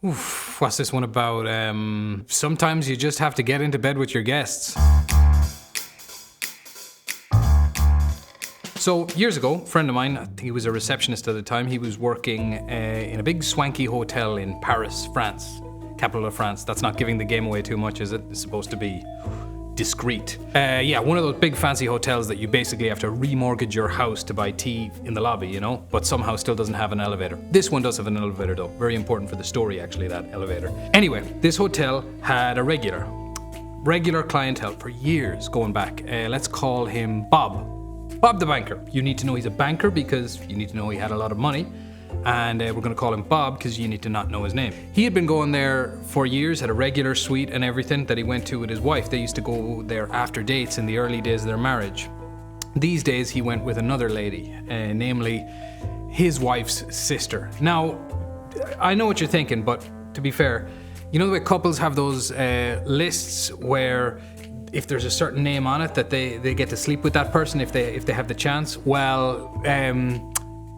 Oof, what's this one about? Sometimes you just have to get into bed with your guests. So years ago, a friend of mine, I think he was a receptionist at the time, he was working in a big swanky hotel in Paris, France, capital of France. That's not giving the game away too much, is it? It's supposed to be discreet. One of those big fancy hotels that you basically have to remortgage your house to buy tea in the lobby, you know, but somehow still doesn't have an elevator. This one does have an elevator though. Very important for the story, actually, that elevator. Anyway, this hotel had a regular clientele for years going back. Let's call him Bob. Bob the banker. You need to know he's a banker because you need to know he had a lot of money. And we're going to call him Bob because you need to not know his name. He had been going there for years, had a regular suite and everything that he went to with his wife. They used to go there after dates in the early days of their marriage. These days he went with another lady, namely his wife's sister. Now, I know what you're thinking, but to be fair, you know the way couples have those lists where if there's a certain name on it that they get to sleep with that person if they have the chance? Well,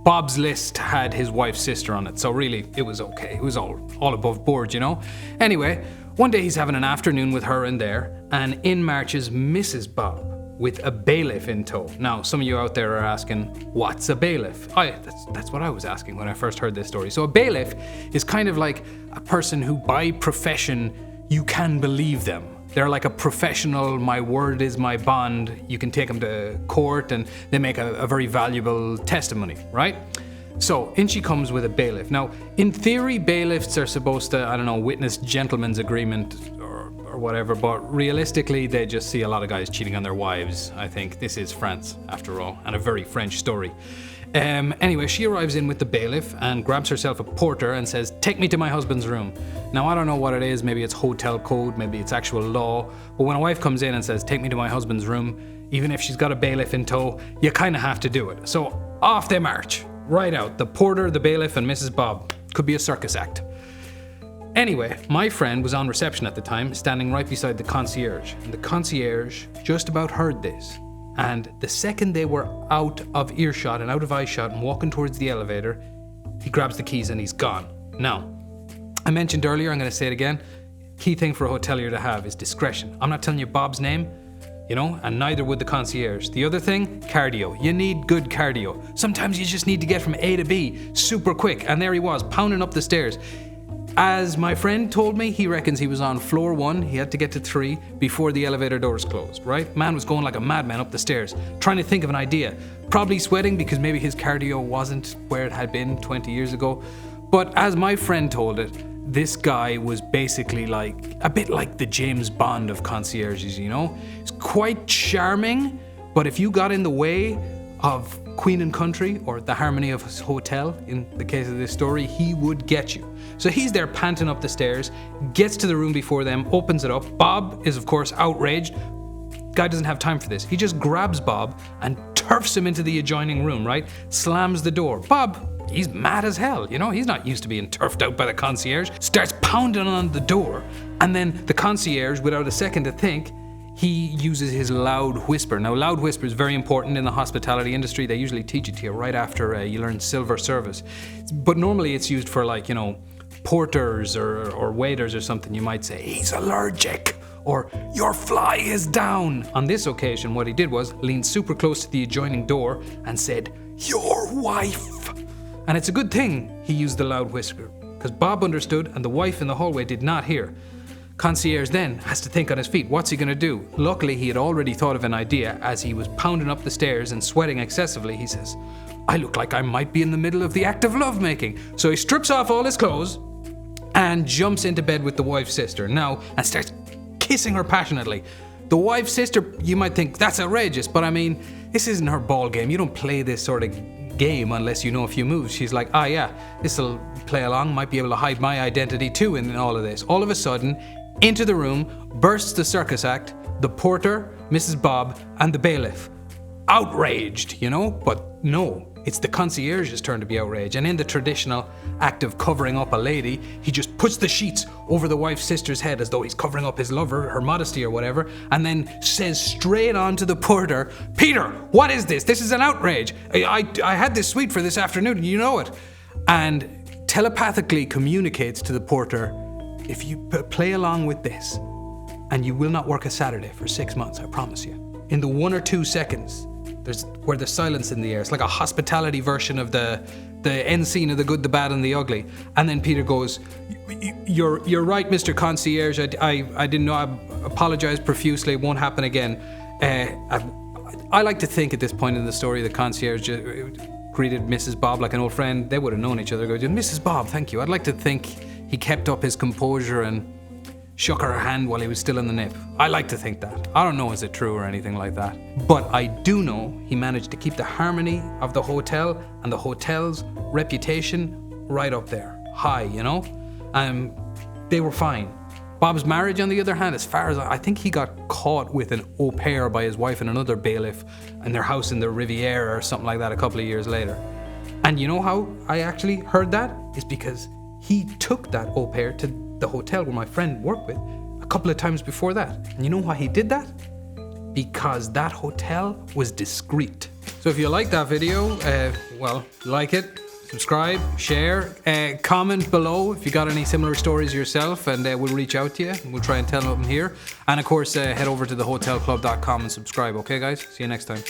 Bob's list had his wife's sister on it, so really it was okay. It was all above board, you know? Anyway, one day he's having an afternoon with her in there, and in marches Mrs. Bob with a bailiff in tow. Now, some of you out there are asking, what's a bailiff? That's what I was asking when I first heard this story. So a bailiff is kind of like a person who by profession you can believe them. They're like a professional, my word is my bond. You can take them to court and they make a very valuable testimony, right? So in she comes with a bailiff. Now, in theory, bailiffs are supposed to, witness gentleman's agreement or whatever, but realistically, they just see a lot of guys cheating on their wives. I think this is France, after all, and a very French story. Anyway, she arrives in with the bailiff and grabs herself a porter and says, "Take me to my husband's room." Now, I don't know what it is. Maybe it's hotel code, maybe it's actual law. But when a wife comes in and says, "Take me to my husband's room," even if she's got a bailiff in tow, you kind of have to do it. So off they march, right out. The porter, the bailiff, and Mrs. Bob. Could be a circus act. Anyway, my friend was on reception at the time, standing right beside the concierge. And the concierge just about heard this. And the second they were out of earshot and out of eyeshot and walking towards the elevator, he grabs the keys and he's gone. Now, I mentioned earlier, I'm going to say it again, key thing for a hotelier to have is discretion. I'm not telling you Bob's name, and neither would the concierge. The other thing, cardio. You need good cardio. Sometimes you just need to get from A to B super quick. And there he was, pounding up the stairs. As my friend told me, he reckons he was on floor 1, he had to get to 3 before the elevator doors closed, right? Man was going like a madman up the stairs, trying to think of an idea. Probably sweating because maybe his cardio wasn't where it had been 20 years ago. But as my friend told it, this guy was basically a bit like the James Bond of concierges, He's quite charming, but if you got in the way of Queen and Country, or the harmony of his hotel, in the case of this story, he would get you. So he's there panting up the stairs, gets to the room before them, opens it up. Bob is, of course, outraged. Guy doesn't have time for this. He just grabs Bob and turfs him into the adjoining room, right? Slams the door. Bob, he's mad as hell, He's not used to being turfed out by the concierge. Starts pounding on the door. And then the concierge, without a second to think, he uses his loud whisper. Now, loud whisper is very important in the hospitality industry. They usually teach it to you right after you learn silver service. But normally it's used for porters or waiters or something. You might say, "He's allergic," or "Your fly is down." On this occasion, what he did was lean super close to the adjoining door and said, "Your wife." And it's a good thing he used the loud whisper, because Bob understood and the wife in the hallway did not hear. Concierge then has to think on his feet. What's he going to do? Luckily, he had already thought of an idea. As he was pounding up the stairs and sweating excessively, he says, "I look like I might be in the middle of the act of lovemaking." So he strips off all his clothes and jumps into bed with the wife's sister now and starts kissing her passionately. The wife's sister, you might think that's outrageous, but this isn't her ball game. You don't play this sort of game unless you know a few moves. She's like, yeah, this'll play along, might be able to hide my identity too in all of this. All of a sudden, into the room bursts the circus act, the porter, Mrs. Bob, and the bailiff. Outraged, but no, it's the concierge's turn to be outraged. And in the traditional act of covering up a lady, he just puts the sheets over the wife's sister's head as though he's covering up his lover, her modesty or whatever, and then says straight on to the porter, "Peter, what is this? This is an outrage. I had this suite for this afternoon, and you know it." And telepathically communicates to the porter, if you play along with this, and you will not work a Saturday for 6 months, I promise you. In the 1 or 2 seconds, there's silence in the air. It's like a hospitality version of the end scene of The Good, the Bad, and the Ugly. And then Peter goes, "You're right, Mr. Concierge. I didn't know. I apologize profusely. It won't happen again." I like to think at this point in the story, the concierge greeted Mrs. Bob like an old friend. They would have known each other. Go, "Mrs. Bob, thank you." I'd like to think he kept up his composure and shook her hand while he was still in the nip. I like to think that. I don't know is it true or anything like that. But I do know he managed to keep the harmony of the hotel and the hotel's reputation right up there. High, you know? They were fine. Bob's marriage, on the other hand, as far as I think he got caught with an au pair by his wife and another bailiff in their house in the Riviera or something like that a couple of years later. And you know how I actually heard that? Is because he took that au pair to the hotel where my friend worked with a couple of times before that. And you know why he did that? Because that hotel was discreet. So if you like that video, like it, subscribe, share, comment below if you got any similar stories yourself, and we'll reach out to you and we'll try and tell them here. And of course, head over to thehotelclub.com and subscribe. Okay guys, see you next time.